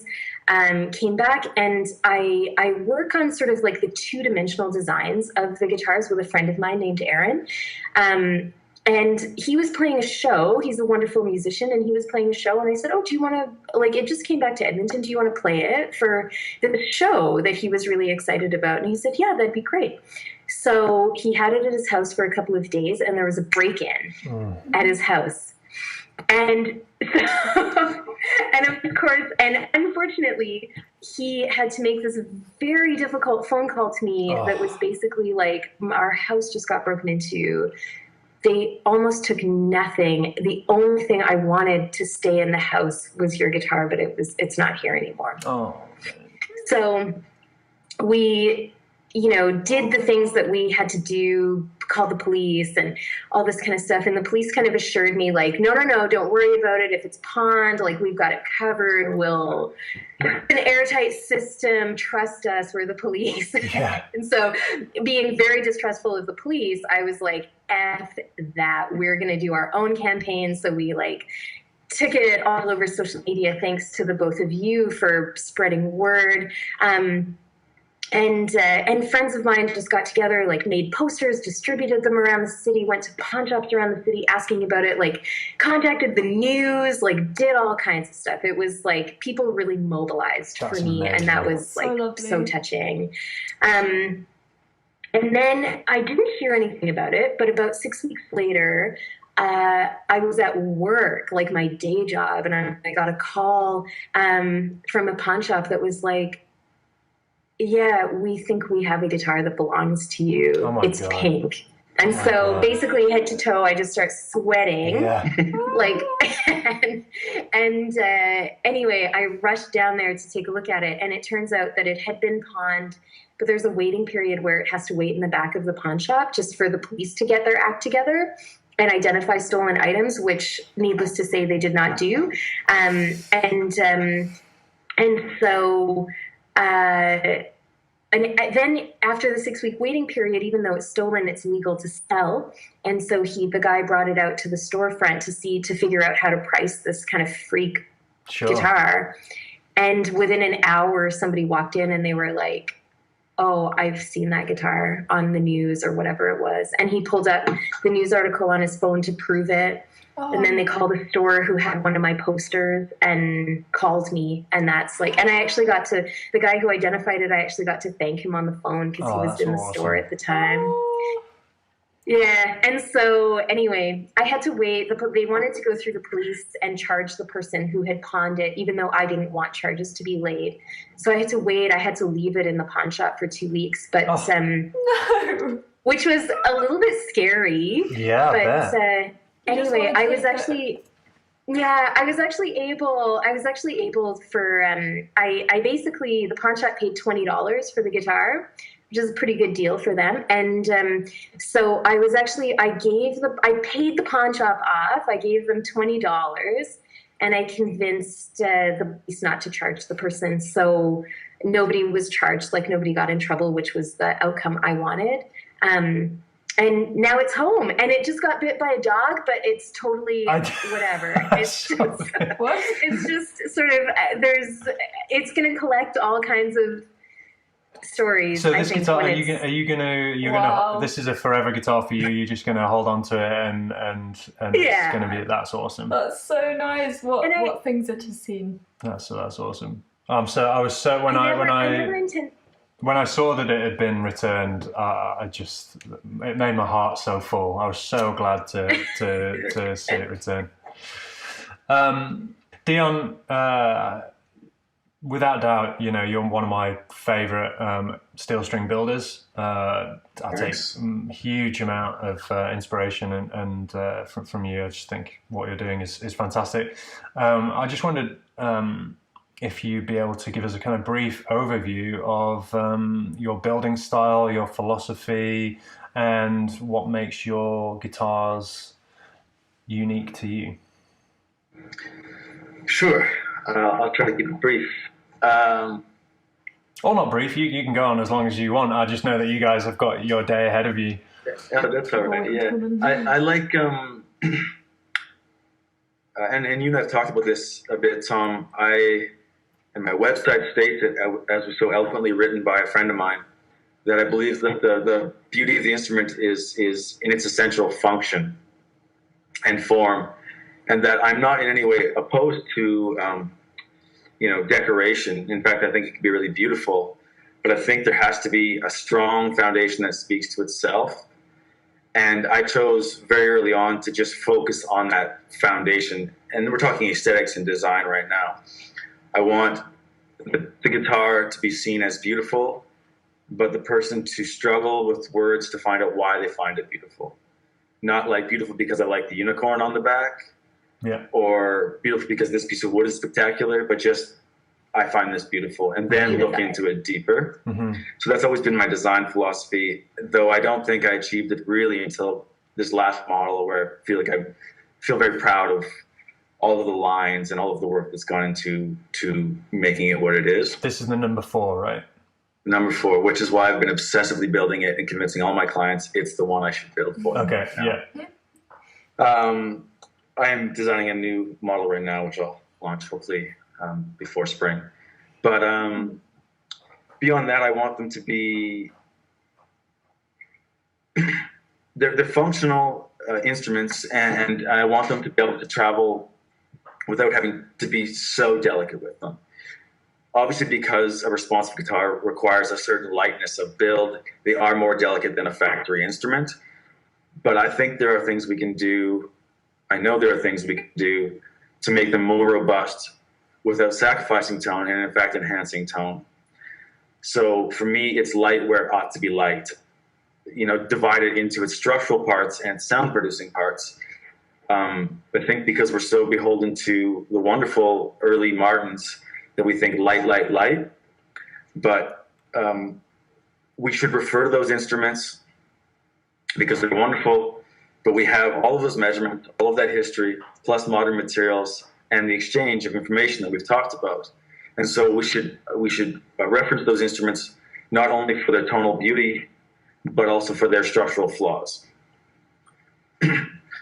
[SPEAKER 4] came back, and I work on sort of like the 2-dimensional designs of the guitars with a friend of mine named Aaron. And he was playing a show. He's a wonderful musician, and he was playing a show. And I said, oh, do you want to, like, it just came back to Edmonton. Do you want to play it for the show that he was really excited about? And he said, yeah, that'd be great. So he had it at his house for a couple of days, and there was a break-in at his house. And and of course, and unfortunately, he had to make this very difficult phone call to me that was basically like, our house just got broken into. They almost took nothing. The only thing I wanted to stay in the house was your guitar, but it's not here anymore. Oh. So we, did the things that we had to do, called the police and all this kind of stuff. And the police kind of assured me, like, no, don't worry about it. If it's pawned, like, we've got it covered. We'll an airtight system. Trust us. We're the police.
[SPEAKER 1] Yeah.
[SPEAKER 4] And so being very distrustful of the police, I was like, F that. We're going to do our own campaign. So we like took it all over social media. Thanks to the both of you for spreading word. And friends of mine just got together, like made posters, distributed them around the city, went to pawn shops around the city asking about it, like contacted the news, like did all kinds of stuff. It was like people really mobilized for me,
[SPEAKER 1] amazing.
[SPEAKER 4] and that was like
[SPEAKER 2] lovely.
[SPEAKER 4] so touching. And then I didn't hear anything about it, but about 6 weeks later, I was at work, like my day job, and I got a call from a pawn shop that was like, yeah, we think we have a guitar that belongs to you.
[SPEAKER 1] Oh my
[SPEAKER 4] it's
[SPEAKER 1] God.
[SPEAKER 4] pink. And so basically head to toe, I just start sweating.
[SPEAKER 1] Yeah.
[SPEAKER 4] Like, and anyway, I rushed down there to take a look at it. And it turns out that it had been pawned, but there's a waiting period where it has to wait in the back of the pawn shop just for the police to get their act together and identify stolen items, which needless to say, they did not do. And so, and then after the 6 week waiting period, even though it's stolen, it's legal to sell. And so the guy brought it out to the storefront to figure out how to price this kind of freak guitar. And within an hour, somebody walked in and they were like, oh, I've seen that guitar on the news or whatever it was. And he pulled up the news article on his phone to prove it. Oh. And then they called a store who had one of my posters and called me. And that's like, and I actually got to, the guy who identified it, I actually got to thank him on the phone because he was in the store at the time. Oh. Yeah. And so anyway, I had to wait. They wanted to go through the police and charge the person who had pawned it, even though I didn't want charges to be laid. So I had to wait. I had to leave it in the pawn shop for 2 weeks, but,
[SPEAKER 2] no.
[SPEAKER 4] Which was a little bit scary.
[SPEAKER 1] Yeah.
[SPEAKER 4] But, anyway, I was actually able for, I basically, the pawn shop paid $20 for the guitar, which is a pretty good deal for them. And so I paid the pawn shop off. I gave them $20 and I convinced the police not to charge the person. So nobody was charged, like nobody got in trouble, which was the outcome I wanted. And now it's home, and it just got bit by a dog, but it's totally whatever. It's just, it's just sort of, it's going to collect all kinds of stories.
[SPEAKER 1] So this guitar, this is a forever guitar for you. You're just going to hold on to it and it's going to be, that's awesome.
[SPEAKER 2] That's so nice. What things are to see?
[SPEAKER 1] That's awesome. So I was so, when I saw that it had been returned, it made my heart so full. I was so glad to see it return. Dion, without doubt, you're one of my favourite steel string builders. I take a huge amount of inspiration and from you. I just think what you're doing is fantastic. I just wondered if you'd be able to give us a kind of brief overview of your building style, your philosophy, and what makes your guitars unique to you.
[SPEAKER 3] Sure. I'll try to keep it brief.
[SPEAKER 1] Or not brief, you can go on as long as you want. I just know that you guys have got your day ahead of you.
[SPEAKER 3] Yeah, that's all right, yeah. I like, and you and I have talked about this a bit, Tom. And my website states it, as was so eloquently written by a friend of mine, that I believe that the beauty of the instrument is in its essential function and form, and that I'm not in any way opposed to, decoration. In fact, I think it can be really beautiful, but I think there has to be a strong foundation that speaks to itself. And I chose very early on to just focus on that foundation. And we're talking aesthetics and design right now. I want the guitar to be seen as beautiful, but the person to struggle with words to find out why they find it beautiful. Not like beautiful because I like the unicorn on the back, or beautiful because this piece of wood is spectacular, but just I find this beautiful, and then look into it deeper.
[SPEAKER 1] Mm-hmm.
[SPEAKER 3] So that's always been my design philosophy, though I don't think I achieved it really until this last model, where I feel very proud of all of the lines and all of the work that's gone into making it what it is.
[SPEAKER 1] This is the number 4, right?
[SPEAKER 3] Number 4, which is why I've been obsessively building it and convincing all my clients it's the one I should build for them.
[SPEAKER 1] Okay,
[SPEAKER 3] right now. I am designing a new model right now, which I'll launch hopefully before spring. But beyond that, I want them to be they're functional instruments, and I want them to be able to travel without having to be so delicate with them. Obviously, because a responsive guitar requires a certain lightness of build, they are more delicate than a factory instrument. But I think there are things we can do. I know there are things we can do to make them more robust without sacrificing tone, and in fact enhancing tone. So for me, it's light where it ought to be light. Divided into its structural parts and sound producing parts. I think because we're so beholden to the wonderful early Martins that we think light, light, light. But we should refer to those instruments because they're wonderful, but we have all of those measurements, all of that history, plus modern materials and the exchange of information that we've talked about. And so we should reference those instruments not only for their tonal beauty, but also for their structural flaws.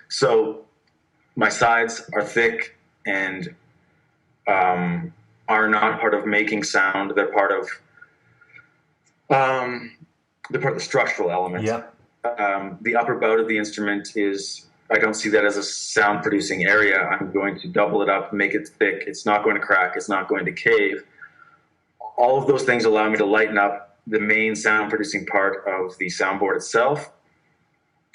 [SPEAKER 3] So my sides are thick and are not part of making sound. They're part of the structural element.
[SPEAKER 1] Yeah.
[SPEAKER 3] The upper bout of the instrument I don't see that as a sound producing area. I'm going to double it up, make it thick. It's not going to crack. It's not going to cave. All of those things allow me to lighten up the main sound producing part of the soundboard itself.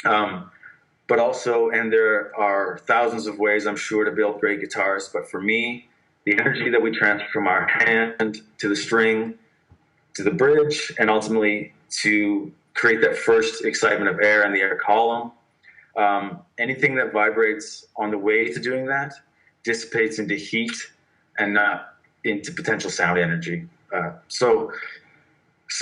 [SPEAKER 3] But also, and there are thousands of ways, I'm sure, to build great guitars. But for me, the energy that we transfer from our hand to the string, to the bridge, and ultimately to create that first excitement of air in the air column, anything that vibrates on the way to doing that dissipates into heat and not into potential sound energy. So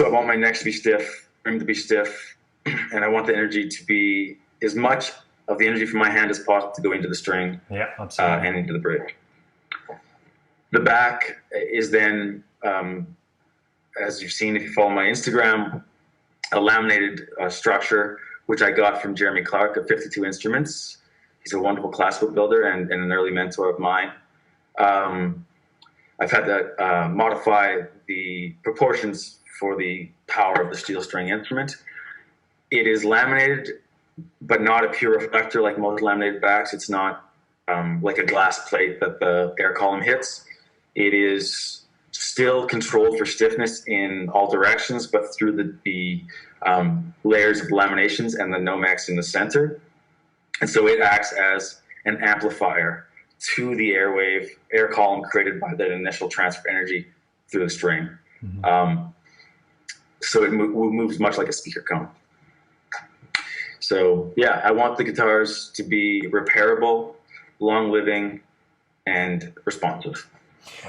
[SPEAKER 3] I want my neck to be stiff, rim to be stiff, and I want the energy to be as much of the energy from my hand as possible to go into the string,
[SPEAKER 1] absolutely.
[SPEAKER 3] And into the bridge. The back is then, as you've seen if you follow my Instagram, a laminated structure, which I got from Jeremy Clark of 52 Instruments. He's a wonderful classical builder and an early mentor of mine. I've had to modify the proportions for the power of the steel string instrument. It is laminated, but not a pure reflector like most laminated backs. It's not like a glass plate that the air column hits. It is still controlled for stiffness in all directions, but through the layers of laminations and the Nomex in the center. And so it acts as an amplifier to the air column created by that initial transfer energy through the string. Mm-hmm. So it moves much like a speaker cone. So yeah, I want the guitars to be repairable, long-living, and responsive.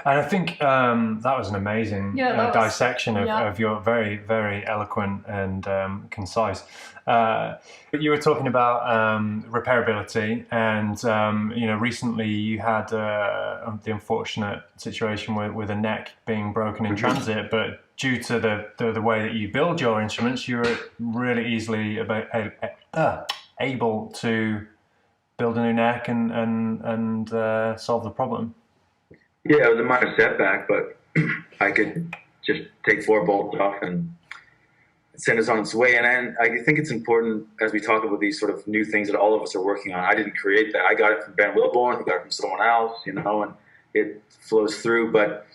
[SPEAKER 1] And I think that was an amazing dissection of your very, very eloquent and concise. But you were talking about repairability, and recently you had the unfortunate situation with a neck being broken in transit, but due to the way that you build your instruments, you were really easily able to build a new neck and solve the problem.
[SPEAKER 3] Yeah, it was a minor setback, but I could just take 4 bolts off and send us on its way. And I think it's important as we talk about these sort of new things that all of us are working on. I didn't create that. I got it from Ben Wilborn. He got it from someone else, and it flows through. But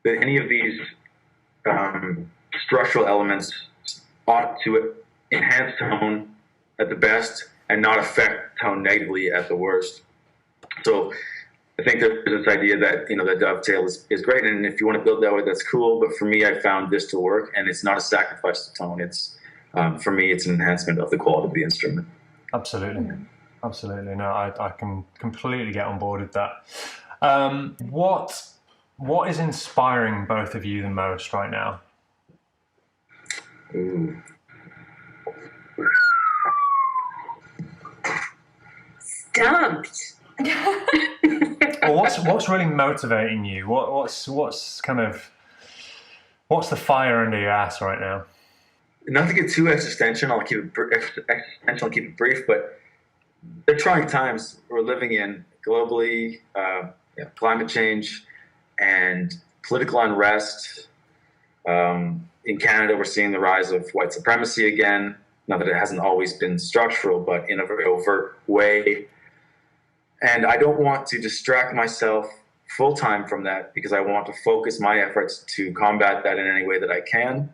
[SPEAKER 3] any of these structural elements ought to enhance tone at the best and not affect tone negatively at the worst. So I think there's this idea that, that dovetail is great, and if you want to build that way, that's cool. But for me, I found this to work, and it's not a sacrifice to tone. It's for me, it's an enhancement of the quality of the instrument.
[SPEAKER 1] Absolutely, absolutely. No, I can completely get on board with that. What what is inspiring both of you the most right now?
[SPEAKER 4] Stumped.
[SPEAKER 1] Or what's really motivating you? What's the fire under your ass right now?
[SPEAKER 3] Not to get too existential, I'll keep it brief, but they're trying times we're living in globally, climate change and political unrest. In Canada, we're seeing the rise of white supremacy again. Not that it hasn't always been structural, but in a very overt way. And I don't want to distract myself full-time from that because I want to focus my efforts to combat that in any way that I can.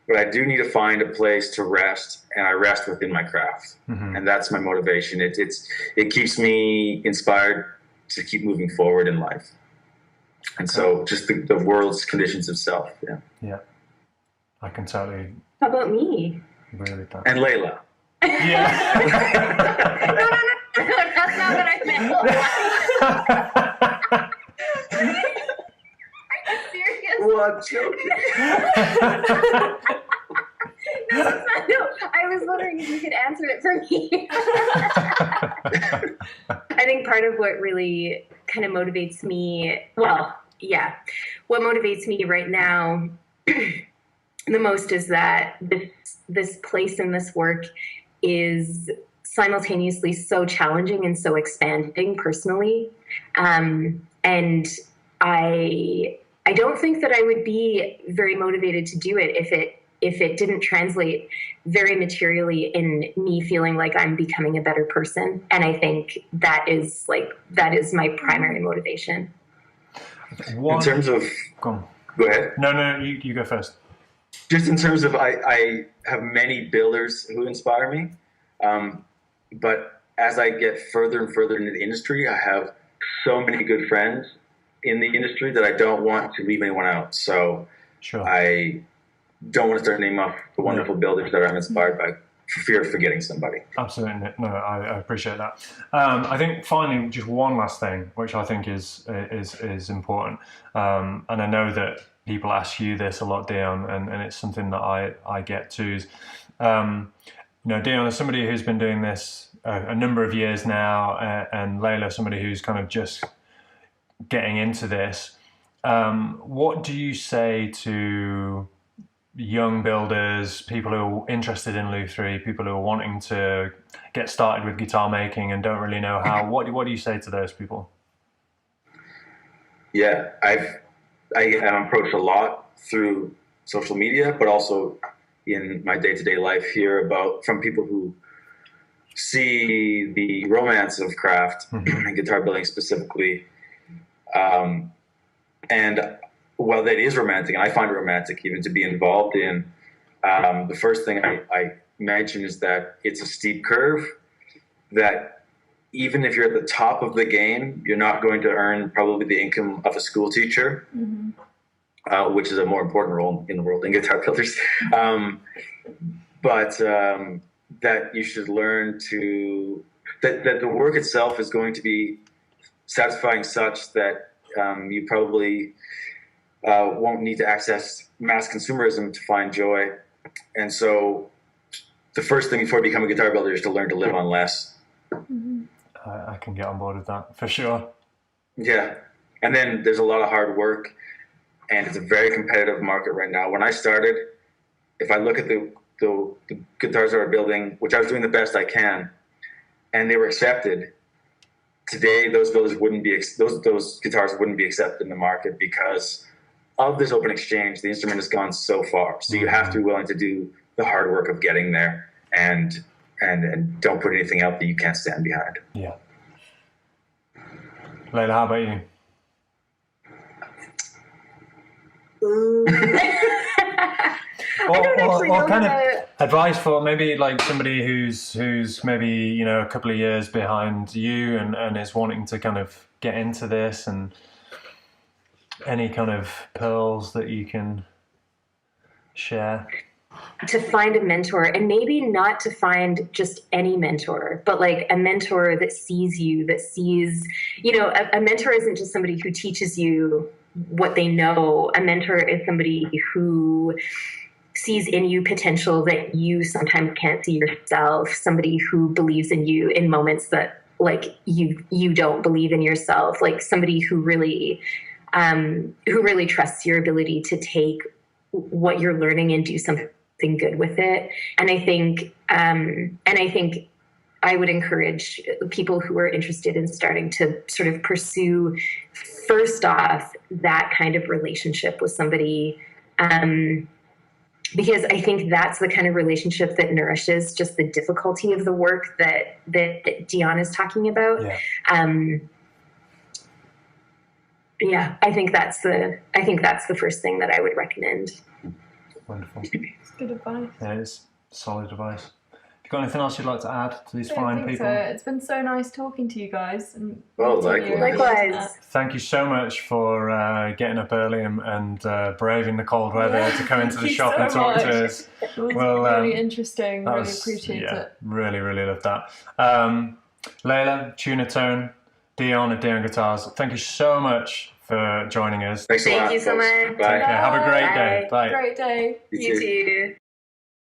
[SPEAKER 3] But I do need to find a place to rest, and I rest within my craft. Mm-hmm. And that's my motivation. It keeps me inspired to keep moving forward in life. And so just the world's conditions itself. Yeah.
[SPEAKER 1] Yeah. I can totally
[SPEAKER 4] How about me?
[SPEAKER 1] agree with that.
[SPEAKER 3] And Layla.
[SPEAKER 1] Yeah.
[SPEAKER 4] No, that's not what I meant. Are you serious?
[SPEAKER 3] Well, I'm joking.
[SPEAKER 4] No, I was wondering if you could answer it for me. I think part of what really kind of motivates me, what motivates me right now the most is that this place and this work is simultaneously so challenging and so expanding personally. And I don't think that I would be very motivated to do it if it didn't translate very materially in me feeling like I'm becoming a better person. And I think that is my primary motivation.
[SPEAKER 3] In terms of, go ahead.
[SPEAKER 1] No, you go first.
[SPEAKER 3] Just in terms of, I have many builders who inspire me. But as I get further and further into the industry, I have so many good friends in the industry that I don't want to leave anyone out. So
[SPEAKER 1] sure.
[SPEAKER 3] I don't want to start naming off the wonderful builders that I'm inspired by for fear of forgetting somebody.
[SPEAKER 1] Absolutely. No, I appreciate that. I think finally, just one last thing, which I think is important. And I know that people ask you this a lot, Dion, and it's something that I get too. Is, Dion is somebody who's been doing this a number of years now, and Layla, somebody who's kind of just getting into this. What do you say to young builders, people who are interested in Lutherie, people who are wanting to get started with guitar making and don't really know how? What do you say to those people?
[SPEAKER 3] Yeah, I am approached a lot through social media, but also in my day-to-day life here from people who see the romance of craft and guitar building specifically. And while that is romantic, and I find it romantic even to be involved in, the first thing I mention is that it's a steep curve, that even if you're at the top of the game, you're not going to earn probably the income of a school teacher, which is a more important role in the world than guitar builders. But that you should learn that the work itself is going to be satisfying such that you probably won't need to access mass consumerism to find joy. And so the first thing before you become a guitar builder is to learn to live on less.
[SPEAKER 1] I can get on board with that, for sure.
[SPEAKER 3] Yeah. And then there's a lot of hard work, and it's a very competitive market right now. When I started, if I look at the guitars that I was building, which I was doing the best I can, and they were accepted, today those builders wouldn't be, those guitars wouldn't be accepted in the market because of this open exchange. The instrument has gone so far. So you have to be willing to do the hard work of getting there, and don't put anything out that you can't stand behind.
[SPEAKER 1] Yeah. Layla, how about you? Or kind of advice for maybe like somebody who's maybe a couple of years behind you and is wanting to kind of get into this, and any kind of pearls that you can share.
[SPEAKER 4] To find a mentor, and maybe not to find just any mentor, but like a mentor that sees you, that sees, a mentor isn't just somebody who teaches you what they know. A mentor is somebody who sees in you potential that you sometimes can't see yourself, somebody who believes in you in moments that like you don't believe in yourself, like somebody who really trusts your ability to take what you're learning and do something good with it. And I think I would encourage people who are interested in starting to sort of pursue, first off, that kind of relationship with somebody, because I think that's the kind of relationship that nourishes just the difficulty of the work that Dion is talking about.
[SPEAKER 1] Yeah.
[SPEAKER 4] I think that's the first thing that I would recommend.
[SPEAKER 1] Wonderful.
[SPEAKER 2] It's good advice.
[SPEAKER 1] Yeah, it's solid advice. You got anything else you'd like to add to these
[SPEAKER 2] I
[SPEAKER 1] fine
[SPEAKER 2] think
[SPEAKER 1] people?
[SPEAKER 2] so. It's been so nice talking to you guys. And
[SPEAKER 3] Well,
[SPEAKER 2] meeting you.
[SPEAKER 4] likewise.
[SPEAKER 1] Thank you so much for getting up early and braving the cold weather to come into the
[SPEAKER 2] Thank you
[SPEAKER 1] shop
[SPEAKER 2] so
[SPEAKER 1] and talk
[SPEAKER 2] much.
[SPEAKER 1] to us.
[SPEAKER 2] It was
[SPEAKER 1] Well,
[SPEAKER 2] really interesting.
[SPEAKER 1] That
[SPEAKER 2] Really
[SPEAKER 1] was-
[SPEAKER 2] appreciate
[SPEAKER 1] yeah,
[SPEAKER 2] it.
[SPEAKER 1] Really, really love that. Layla, Tunatone, Dion at Dion Guitars, thank you so much for joining us.
[SPEAKER 3] Thanks a lot.
[SPEAKER 4] Thank you so
[SPEAKER 3] folks.
[SPEAKER 4] much.
[SPEAKER 3] Bye.
[SPEAKER 1] Okay, have a great day.
[SPEAKER 4] Bye.
[SPEAKER 1] Bye.
[SPEAKER 2] Great day.
[SPEAKER 3] You
[SPEAKER 4] You
[SPEAKER 3] too.
[SPEAKER 4] too.